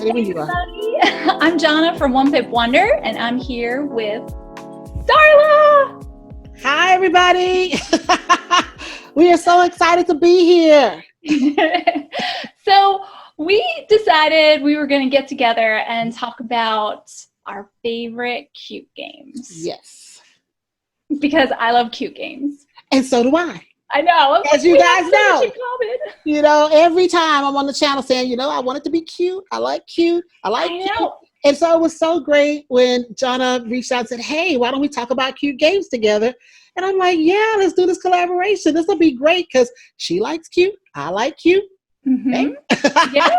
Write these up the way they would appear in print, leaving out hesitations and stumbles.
Ready when you are. Everybody. I'm Jona from One Pip Wonder, and I'm here with Starla. Hi, everybody. We are so excited to be here. So we decided we were going to get together and talk about our favorite cute games. Yes. Because I love cute games. And so do I. I know. As you guys know. In common. Every time I'm on the channel saying, I want it to be cute. I like cute. I like cute. And so it was so great when Jona reached out and said, hey, why don't we talk about cute games together? And I'm like, yeah, let's do this collaboration. This will be great because she likes cute. I like cute. Mm-hmm. Okay? Yeah.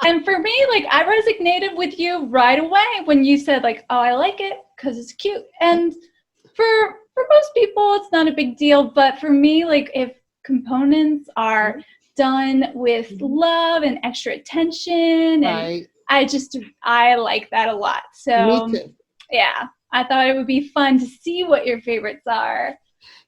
And for me, I resonated with you right away when you said, oh, I like it because it's cute. And for most people, it's not a big deal. But for me, if components are done with love and extra attention, and I like that a lot. So, me too. Yeah, I thought it would be fun to see what your favorites are.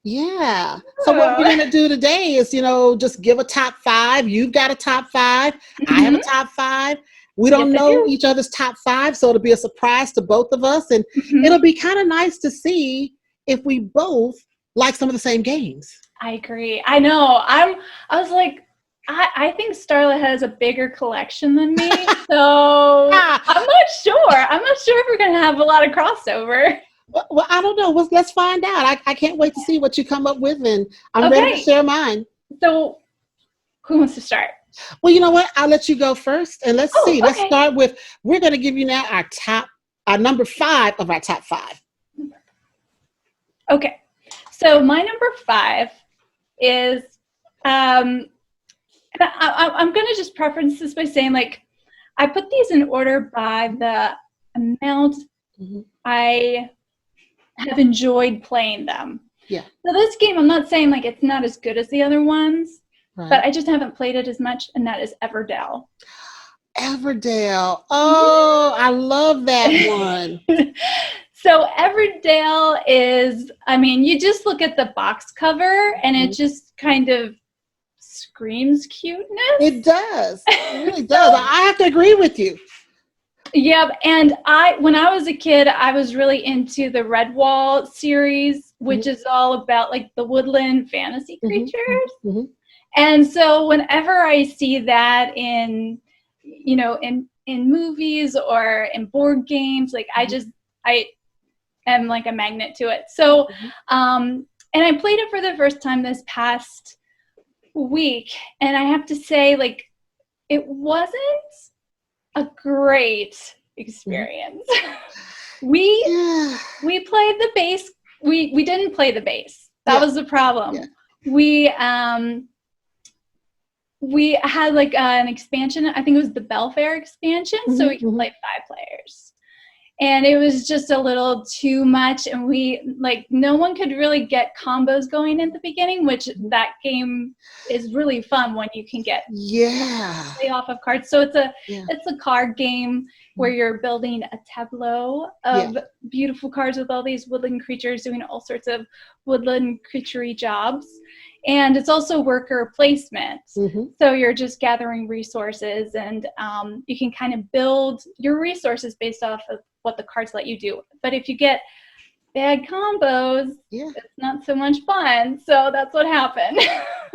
Yeah. So what we're going to do today is, just give a top 5. You've got a top 5. Mm-hmm. I have a top 5. We don't know each other's top 5, so it'll be a surprise to both of us. And it'll be kind of nice to see if we both like some of the same games. I agree. I know. I was like, I think Starla has a bigger collection than me, so I'm not sure. I'm not sure if we're going to have a lot of crossover. Well, I don't know. Let's find out. I can't wait to see what you come up with, and I'm ready to share mine. So who wants to start? Well, you know what? I'll let you go first, and let's see. Let's start with, we're going to give you now our number 5 of our top 5. Okay. So my number 5 is, I'm going to just preference this by saying, I put these in order by the amount I have enjoyed playing them. Yeah. So this game, I'm not saying it's not as good as the other ones, but I just haven't played it as much, and that is Everdell. Everdell. Oh, I love that one. So Everdell is, you just look at the box cover and it just kind of screams cuteness. It does. It really does. I have to agree with you. Yep. And when I was a kid, I was really into the Redwall series, which is all about the woodland fantasy creatures. And so whenever I see that in movies or in board games, I am like a magnet to it. So, and I played it for the first time this past week, and I have to say, it wasn't a great experience. We played the base. We didn't play the base. That was the problem. Yeah. We had an expansion. I think it was the Belfair expansion, so we could play 5 players. And it was just a little too much, and no one could really get combos going at the beginning, which that game is really fun when you can get play off of cards. So it's a card game where you're building a tableau of beautiful cards with all these woodland creatures doing all sorts of woodland creature-y jobs. And it's also worker placement. So you're just gathering resources, and you can kind of build your resources based off of what the cards let you do. But if you get bad combos, it's not so much fun. So that's what happened.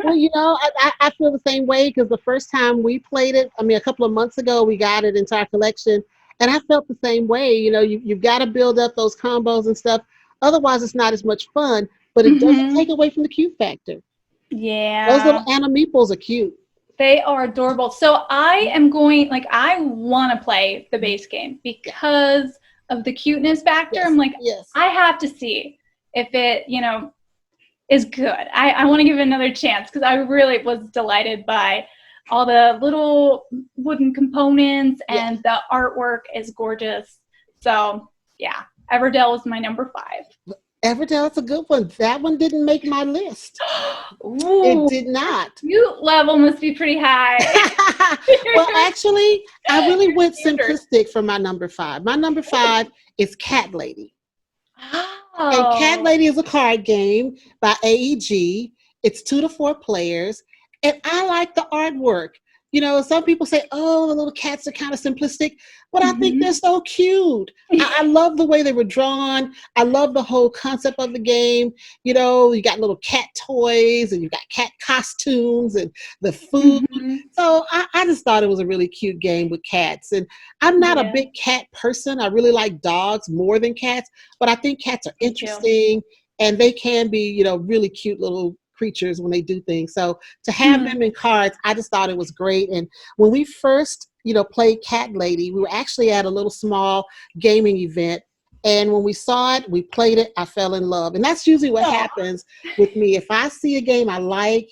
Well, I feel the same way, because the first time we played it, a couple of months ago, we got it into our collection, and I felt the same way. You've got to build up those combos and stuff. Otherwise, it's not as much fun, but it doesn't take away from the cute factor. Yeah. Those little animeeples are cute. They are adorable. So I am going, I want to play the base game because of the cuteness factor. I'm I have to see if it, is good. I want to give it another chance, because I really was delighted by all the little wooden components, and the artwork is gorgeous. So, yeah, Everdell was my number 5. Everdell is a good one. That one didn't make my list. It did not. Cute level must be pretty high. Well, actually, I really went simplistic for my number 5. My number 5 is Cat Lady. And Cat Lady is a card game by AEG. It's 2 to 4 players. And I like the artwork. you know, some people say, oh, the little cats are kind of simplistic, but I think they're so cute. I love the way they were drawn. I love the whole concept of the game. You know, you got little cat toys and you got cat costumes and the food. So I just thought it was a really cute game with cats. And I'm not a big cat person. I really like dogs more than cats, but I think cats are interesting and they can be, you know, really cute little creatures when they do things. So to have them in cards, I just thought it was great. And when we first, you know, played Cat Lady, we were actually at a little small gaming event. And when we saw it, we played it, I fell in love. And that's usually what happens with me. If I see a game I like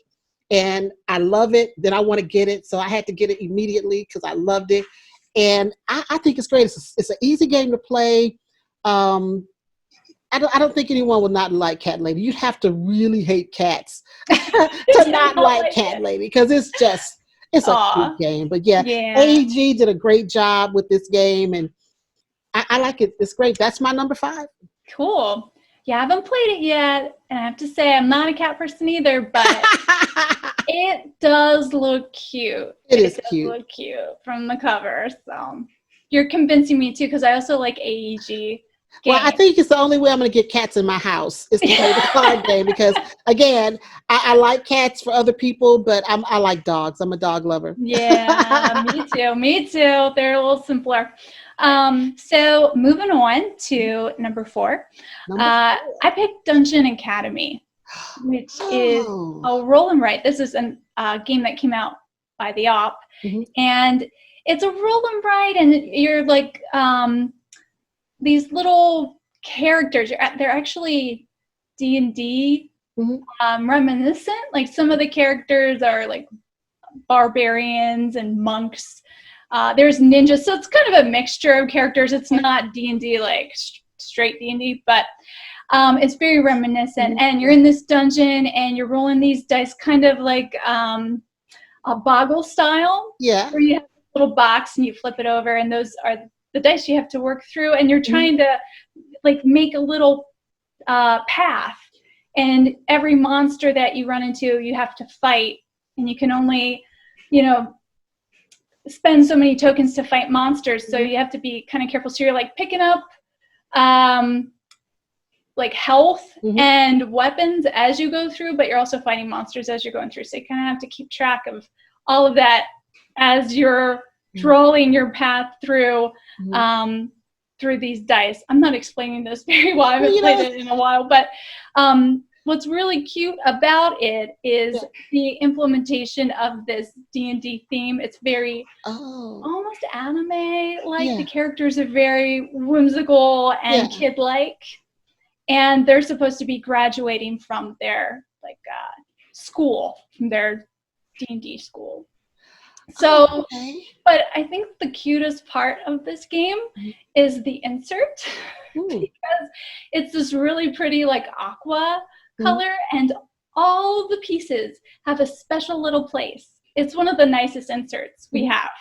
and I love it, then I want to get it. So I had to get it immediately because I loved it. And I think it's great. It's an easy game to play. I don't think anyone would not like Cat Lady. You'd have to really hate cats to not like Cat Lady because it's a cute game. But yeah, AEG did a great job with this game and I like it. It's great. That's my number 5. Cool. Yeah, I haven't played it yet. And I have to say, I'm not a cat person either, but it does look cute. It is cute. Look cute from the cover. So you're convincing me too because I also like AEG. Well, I think it's the only way I'm going to get cats in my house is to play the card game because, again, I like cats for other people, but I like dogs. I'm a dog lover. Yeah, me too. They're a little simpler. So moving on to number 4. I picked Dungeon Academy, which is a roll and write. This is a game that came out by the OP, and it's a roll and write, and you're like these little characters. They're actually D&D reminiscent. Like some of the characters are like barbarians and monks. There's ninjas, so it's kind of a mixture of characters. It's not D&D like straight D&D, but it's very reminiscent. And you're in this dungeon and you're rolling these dice kind of like a boggle style. Yeah. Where you have a little box and you flip it over and those are the dice you have to work through and you're trying to like make a little path. And every monster that you run into, you have to fight. And you can only, you know, spend so many tokens to fight monsters. So you have to be kind of careful. So you're like picking up like health and weapons as you go through, but you're also fighting monsters as you're going through. So you kind of have to keep track of all of that as you're drawing your path through through these dice. I'm not explaining this very well. I haven't played it in a while, but what's really cute about it is the implementation of this D&D theme. It's very almost anime-like. The characters are very whimsical and kid-like, and they're supposed to be graduating from their like school, from their D&D school. So, but I think the cutest part of this game is the insert because it's this really pretty like aqua color and all the pieces have a special little place. It's one of the nicest inserts we have.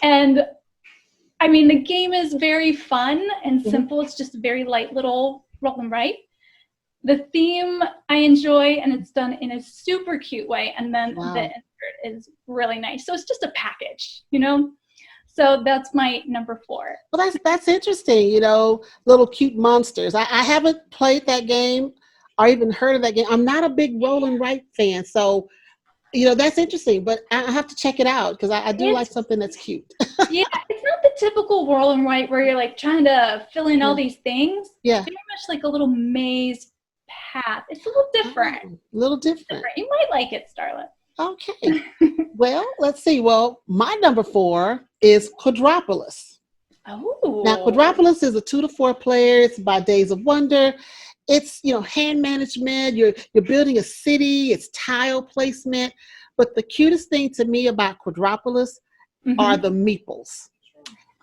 And I mean, the game is very fun and simple. It's just a very light little roll and write. The theme I enjoy and it's done in a super cute way. And then the insert is really nice. So it's just a package, you know? So that's my number 4. Well, that's interesting, you know, little cute monsters. I haven't played that game or even heard of that game. I'm not a big roll and write fan. So, you know, that's interesting, but I have to check it out because I do like something that's cute. Yeah, it's not the typical roll and write where you're like trying to fill in all these things. Yeah. It's very much like a little maze path. It's a little different. A little different. You might like it, Starla. Okay. Well, let's see. Well, my number 4 is Quadropolis. Oh. Now, Quadropolis is a 2 to 4 player. It's by Days of Wonder. It's, you know, hand management. You're building a city. It's tile placement. But the cutest thing to me about Quadropolis are the meeples.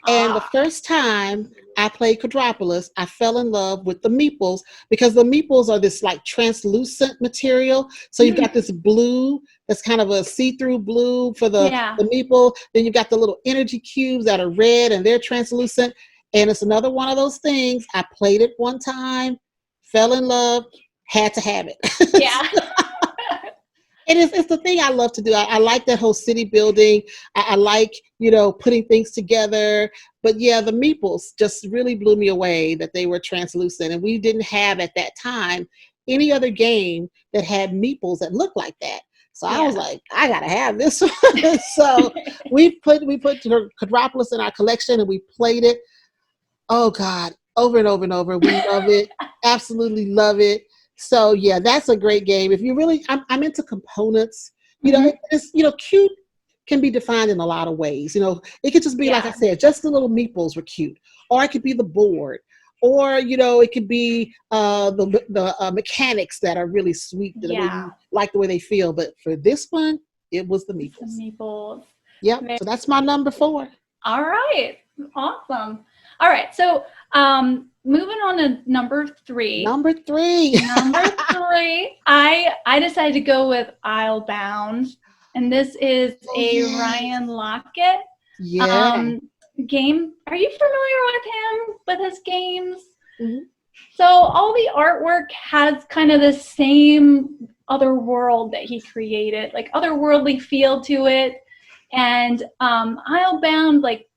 And the first time I played Quadropolis, I fell in love with the meeples because the meeples are this like translucent material. So you've got this blue that's kind of a see-through blue for the meeple. Then you've got the little energy cubes that are red and they're translucent. And it's another one of those things. I played it one time, fell in love, had to have it. Yeah. It's the thing I love to do. I like that whole city building. I like, putting things together. But yeah, the meeples just really blew me away that they were translucent. And we didn't have at that time any other game that had meeples that looked like that. So I was like, I gotta have this one. So we put Quadropolis in our collection and we played it. Oh God, over and over and over. We love it. Absolutely love it. So yeah, that's a great game. If you really, I'm into components. It's cute can be defined in a lot of ways. It could just be like I said, just the little meeples were cute, or it could be the board, or it could be the mechanics that are really sweet, that you like the way they feel. But for this one, it was the meeples. The meeples. Yep. So that's my number 4. All right. Awesome. All right. So moving on to number 3. Number 3. Number 3. I decided to go with Islebound, and this is Ryan Lockett game. Are you familiar with him, with his games? Mm-hmm. So all the artwork has kind of the same other world that he created, like otherworldly feel to it. And Islebound, like,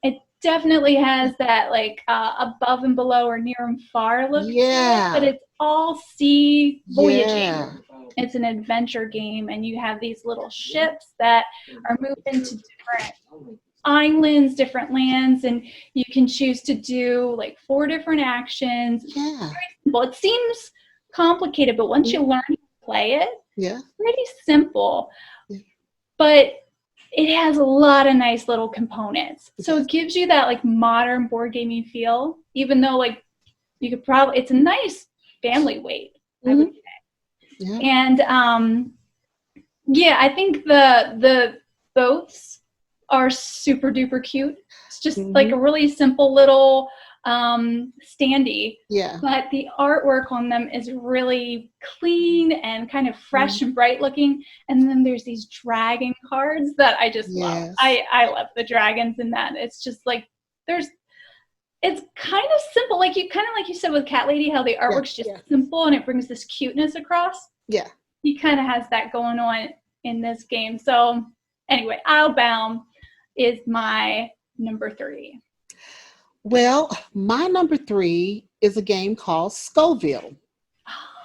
it definitely has that like above and below or near and far look to it, but it's all sea voyaging. It's an adventure game, and you have these little ships that are moving to different islands, different lands, and you can choose to do like 4 different actions. Very simple. It seems complicated, but once you learn to play it, it's pretty simple. But it has a lot of nice little components. So it gives you that like modern board gaming feel, even though like you could probably, it's a nice family weight, I would say. Yeah. And I think the boats are super duper cute. It's just like a really simple little standee. Yeah. But the artwork on them is really clean and kind of fresh and bright looking. And then there's these dragon cards that I just love. I love the dragons in that. It's just like it's kind of simple, like you said with Cat Lady, how the artwork's just simple and it brings this cuteness across. Yeah. He kind of has that going on in this game. So anyway, Islebound is my number 3. Well, my number 3 is a game called Scoville.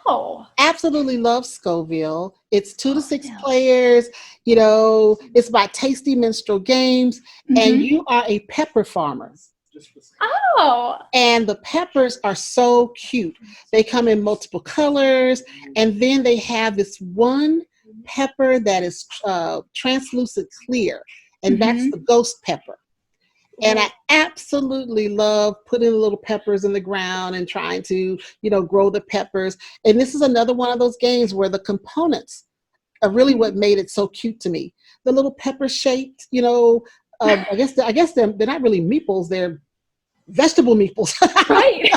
Oh. Absolutely love Scoville. It's 2 to 6 players. It's by Tasty Minstrel Games, and you are a pepper farmer. Oh. And the peppers are so cute. They come in multiple colors, and then they have this one pepper that is translucent clear, and that's the ghost pepper. And I absolutely love putting little peppers in the ground and trying to, grow the peppers. And this is another one of those games where the components are really what made it so cute to me. The little pepper shaped, I guess they're not really meeples. They're vegetable meeples. Right.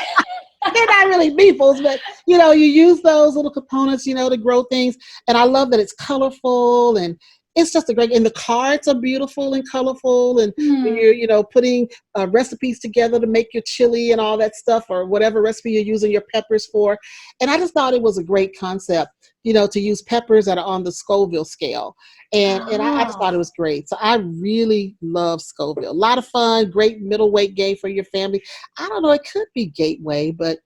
They're not really meeples, but you use those little components, to grow things. And I love that it's colorful, and it's just a great, and the cards are beautiful and colorful, and when you're, putting recipes together to make your chili and all that stuff, or whatever recipe you're using your peppers for. And I just thought it was a great concept, to use peppers that are on the Scoville scale. And I just thought it was great. So I really love Scoville. A lot of fun, great middleweight game for your family. I don't know, it could be gateway, but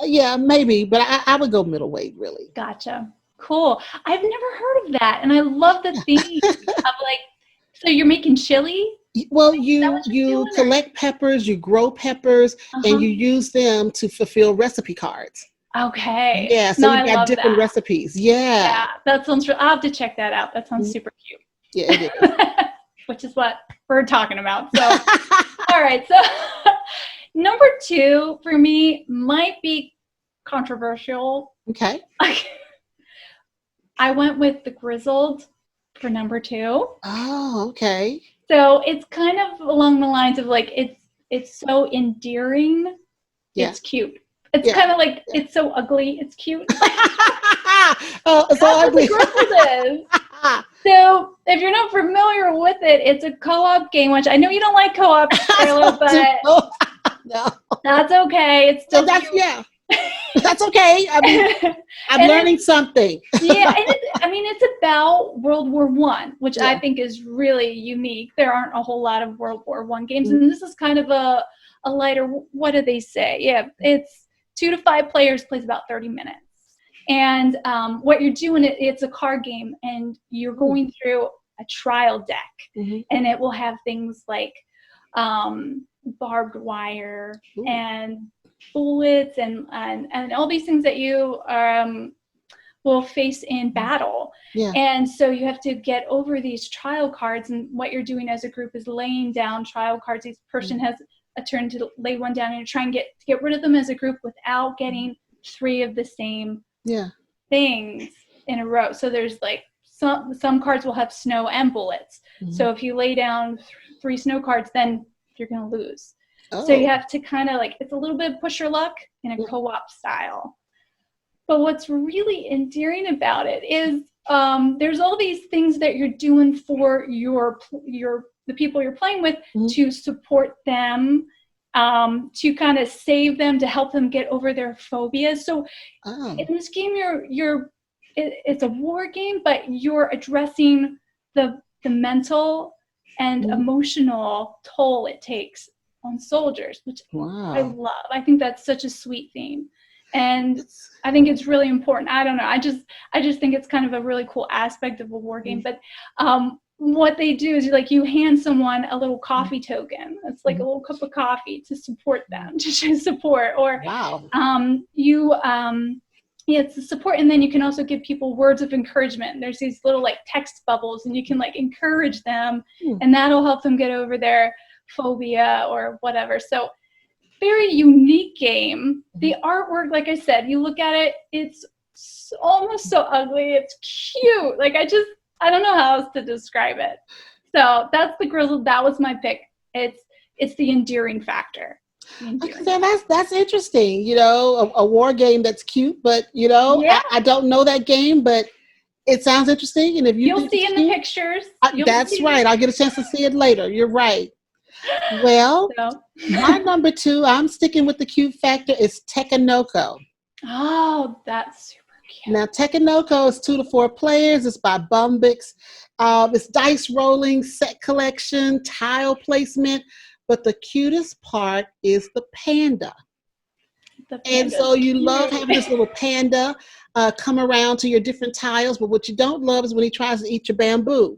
yeah, maybe. But I would go middleweight, really. Gotcha. Cool. I've never heard of that. And I love the theme of like, so you're making chili? Well, you collect peppers, you grow peppers, and you use them to fulfill recipe cards. Okay. Yeah, so you've got different recipes. Yeah, that sounds I'll have to check that out. That sounds super cute. Yeah, it is. Which is what we're talking about. So, all right. So, number 2 for me might be controversial. Okay. I went with the Grizzled for number 2. Oh, okay. So it's kind of along the lines of like it's so endearing. Yeah. It's cute. It's kind of like it's so ugly. It's cute. Oh, it's so ugly. What the Grizzled is. So if you're not familiar with it, it's a co-op game, which I know you don't like co-op, Starla, but no. That's okay. It's still cute. That's okay. I mean, I'm learning something. Yeah, and it's about World War One, which I think is really unique. There aren't a whole lot of World War One games, and this is kind of a lighter. What do they say? Yeah, it's 2 to 5 players, plays about 30 minutes, and what you're doing, it's a card game, and you're going through a trial deck, and it will have things like barbed wire and bullets and all these things that you will face in battle. And so you have to get over these trial cards, and what you're doing as a group is laying down trial cards. Each person has a turn to lay one down, and you're trying to get rid of them as a group without getting 3 of the same things in a row. So there's like some cards will have snow and bullets. So if you lay down 3 snow cards, then you're going to lose. So you have to kind of like, it's a little bit of push your luck in a co-op style. But what's really endearing about it is there's all these things that you're doing for the people you're playing with to support them, to kind of save them, to help them get over their phobias. So in this game, it's a war game, but you're addressing the mental and emotional toll it takes on soldiers, which I love. I think that's such a sweet theme, and I think it's really important. I don't know. I just think it's kind of a really cool aspect of a war game. But what they do is you hand someone a little coffee token. It's like a little cup of coffee to support them, to show support. Or it's the support, and then you can also give people words of encouragement. There's these little like text bubbles, and you can like encourage them, and that'll help them get over their phobia or whatever. So very unique game. The artwork, like I said, you look at it, it's almost so ugly. It's cute. Like I don't know how else to describe it. So that's the Grizzled. That was my pick. It's the endearing factor. That's interesting. A war game that's cute, but I don't know that game, but it sounds interesting. And if you'll see in the pictures, that's right. I'll get a chance to see it later. You're right. Well, my number 2, I'm sticking with the cute factor, is Tekanoko. Oh, that's super cute. Now, Tekanoko is 2 to 4 players. It's by Bumbix. It's dice rolling, set collection, tile placement. But the cutest part is the panda. And so you love having this little panda come around to your different tiles. But what you don't love is when he tries to eat your bamboo.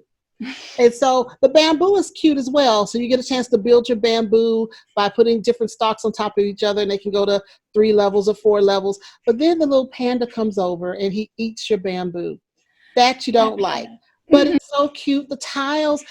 And so the bamboo is cute as well. So you get a chance to build your bamboo by putting different stalks on top of each other, and they can go to 3 levels or 4 levels. But then the little panda comes over and he eats your bamboo. That you don't like. But it's so cute. The tiles,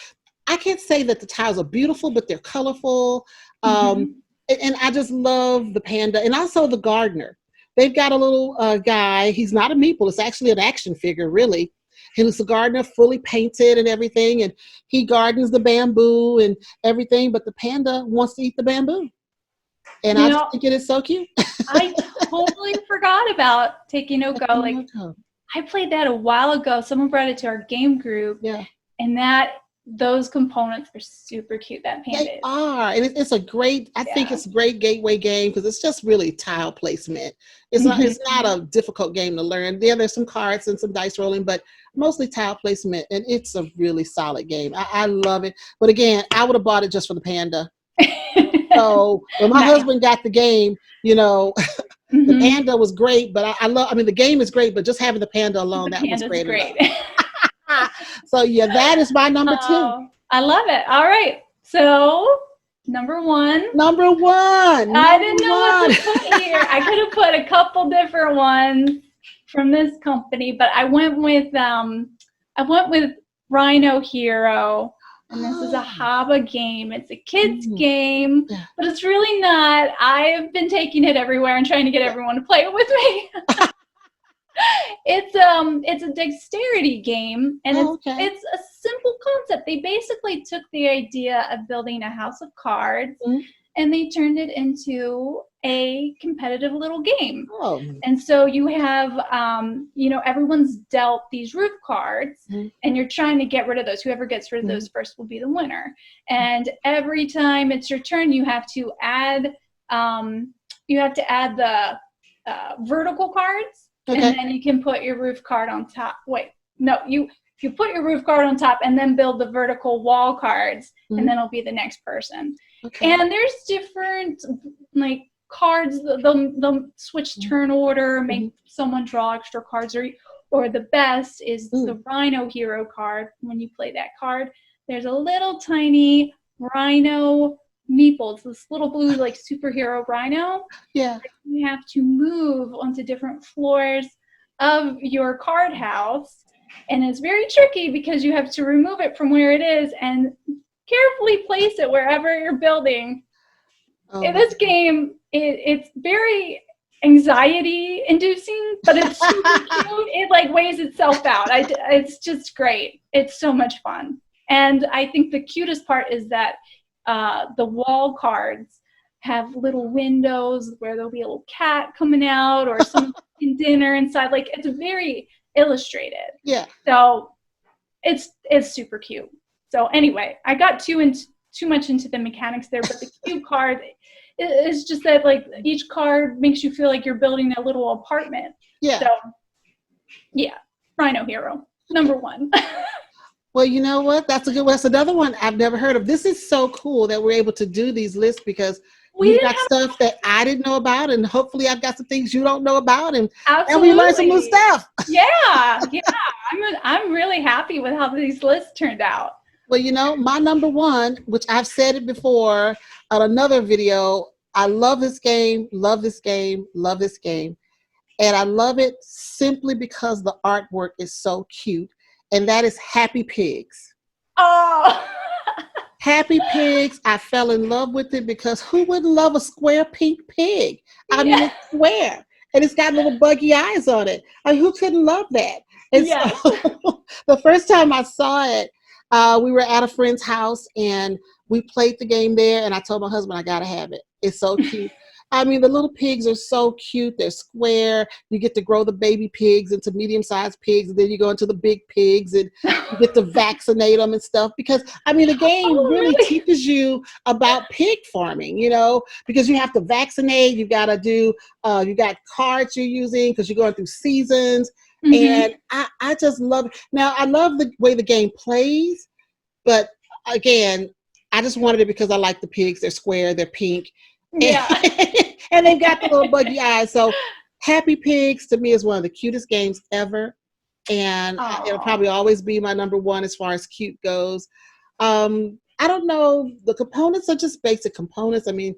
I can't say that the tiles are beautiful, but they're colorful. And I just love the panda, and also the gardener. They've got a little guy. He's not a meeple. It's actually an action figure, really. He's a gardener, fully painted and everything, and he gardens the bamboo and everything, but the panda wants to eat the bamboo. And I just think it is so cute. I totally forgot about Tekanoko. Like, I played that a while ago. Someone brought it to our game group. And those components are super cute. That panda They are, and it's a great. I think it's a great gateway game because it's just really tile placement. It's not a difficult game to learn. There's some cards and some dice rolling, but mostly tile placement, and it's a really solid game. I love it. But again, I would have bought it just for the panda. So when my husband got the game, the panda was great. But the game is great, but just having the panda alone, that was great. So that is my number 2. I love it. All right. So number 1. I didn't know what to put here. I could have put a couple different ones from this company, but I went with Rhino Hero. And this is a Haba game. It's a kid's game, but it's really not. I've been taking it everywhere and trying to get everyone to play it with me. It's a dexterity game, and it's a simple concept. They basically took the idea of building a house of cards and they turned it into a competitive little game. And so you have everyone's dealt these roof cards, and you're trying to get rid of those. Whoever gets rid of those first will be the winner. And every time it's your turn, you have to add the vertical cards, Okay. and then you can put your roof card on top. Wait, no, you put your roof card on top and then build the vertical wall cards, and then it'll be the next person. Okay. And there's different like cards. They'll switch turn order, make someone draw extra cards, or the best is the Rhino Hero card. When you play that card, there's a little tiny rhino meeple. It's this little blue like superhero rhino. Yeah. You have to move onto different floors of your card house, and it's very tricky because you have to remove it from where it is and carefully place it wherever you're building. In this game, it's very anxiety inducing, but it's super cute. It like weighs itself out. It's just great. It's so much fun. And I think the cutest part is that the wall cards have little windows where there'll be a little cat coming out or some dinner inside. Like, it's very illustrated. Yeah. So it's super cute. So anyway, I got too much into the mechanics there, but the cute card is just that like each card makes you feel like you're building a little apartment. Yeah. So yeah, Rhino Hero, #1. Well, you know what? That's a good one. That's another one I've never heard of. This is so cool that we're able to do these lists because we got stuff that I didn't know about, and hopefully I've got some things you don't know about, and we learn some new stuff. Yeah. I'm really happy with how these lists turned out. Well, you know, my #1, which I've said it before on another video, I love this game, love this game, love this game. And I love it simply because the artwork is so cute. And that is Happy Pigs. Oh! Happy Pigs, I fell in love with it because who wouldn't love a square pink pig? I mean, it's square. And it's got little buggy eyes on it. I mean, who couldn't love that? And so the first time I saw it, we were at a friend's house and we played the game there, and I told my husband I gotta have it. It's so cute. I mean, the little pigs are so cute. They're square. You get to grow the baby pigs into medium-sized pigs, and then you go into the big pigs and you get to vaccinate them and stuff. Because, I mean, the game really teaches you about pig farming, you know, because you have to vaccinate. You got to do, you got cards you're using because you're going through seasons. And I just love it. Now, I love the way the game plays, but again, I just wanted it because I like the pigs. They're square, they're pink. Yeah. And they've got the little buggy eyes. So Happy Pigs to me is one of the cutest games ever. And it'll probably always be my #1 as far as cute goes. I don't know. The components are just basic components. I mean,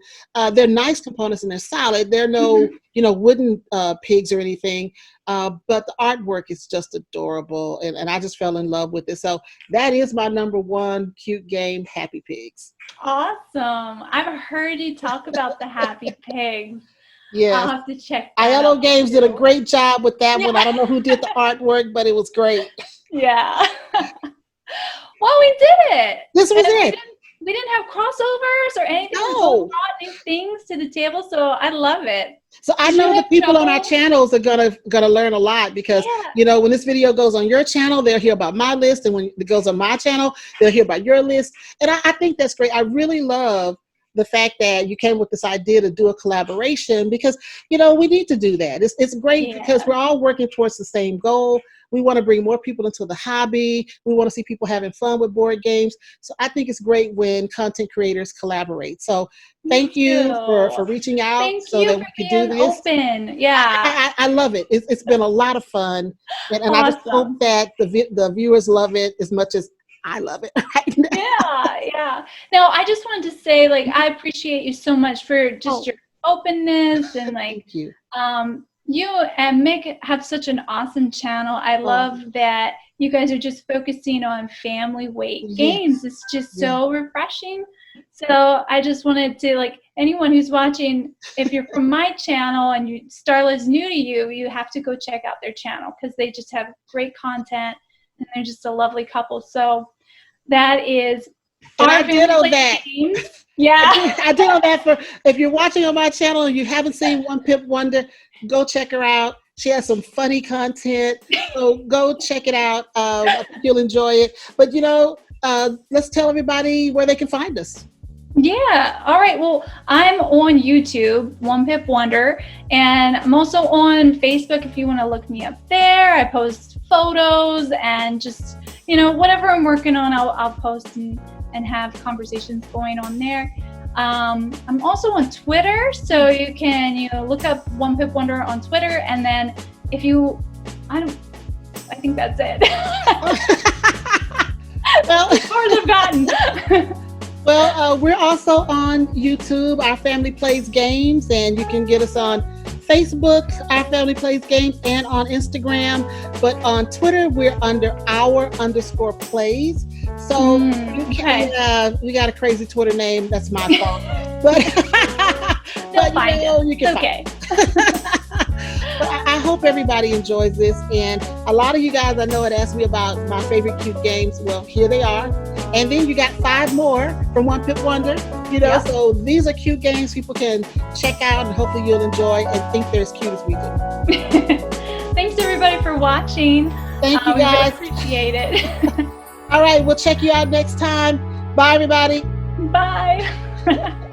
they're nice components and they're solid. They're no, you know, wooden pigs or anything. But the artwork is just adorable. And I just fell in love with it. So that is my #1 cute game, Happy Pigs. Awesome. I've heard you talk about the Happy Pigs. Yeah. I'll have to check that ILO out Games too. did a great job with that one. I don't know who did the artwork, but it was great. Yeah. Well, we did it. This was it. We didn't have crossovers or anything. No. We brought new things to the table, so I love it. So I know the people on our channels are gonna learn a lot because you know, when this video goes on your channel, they'll hear about my list, and when it goes on my channel, they'll hear about your list. And I think that's great. I really love the fact that you came with this idea to do a collaboration because, you know, we need to do that. It's great because we're all working towards the same goal. We want to bring more people into the hobby. We want to see people having fun with board games. So I think it's great when content creators collaborate. So thank you for reaching out so that we could do this. Open. Yeah. I love it. It's been a lot of fun. And I just hope that the viewers love it as much as I love it right now. Yeah. No, I just wanted to say, like, I appreciate you so much for just your openness and like, thank you. You and Mick have such an awesome channel. I love that you guys are just focusing on family weight games. It's just so refreshing. So I just wanted to, like, anyone who's watching, if you're from my channel and Starla's new to you, you have to go check out their channel because they just have great content and they're just a lovely couple. So that is I did on that. Yeah. I did on that. For if you're watching on my channel and you haven't seen One Pip Wonder, go check her out. She has some funny content, so go check it out. I think you'll enjoy it. But you know, let's tell everybody where they can find us. Yeah. All right. Well, I'm on YouTube, One Pip Wonder, and I'm also on Facebook if you want to look me up there. I post photos and just, whatever I'm working on, I'll post and have conversations going on there. I'm also on Twitter, so you can, look up One Pip Wonder on Twitter, and then if you, I think that's it. Well, as far as I've gotten. Well, we're also on YouTube, Our Family Plays Games, and you can get us on Facebook, Our Family Plays Games, and on Instagram. But on Twitter, we're under our_plays. So we got a crazy Twitter name. That's my fault. But you can find it. But I hope everybody enjoys this. And a lot of you guys I know had asked me about my favorite cute games. Well, here they are. And then you got 5 more from One Pip Wonder. So these are cute games people can check out, and hopefully you'll enjoy and think they're as cute as we do. Thanks everybody for watching. Thank you guys. We really appreciate it. All right, we'll check you out next time. Bye everybody. Bye.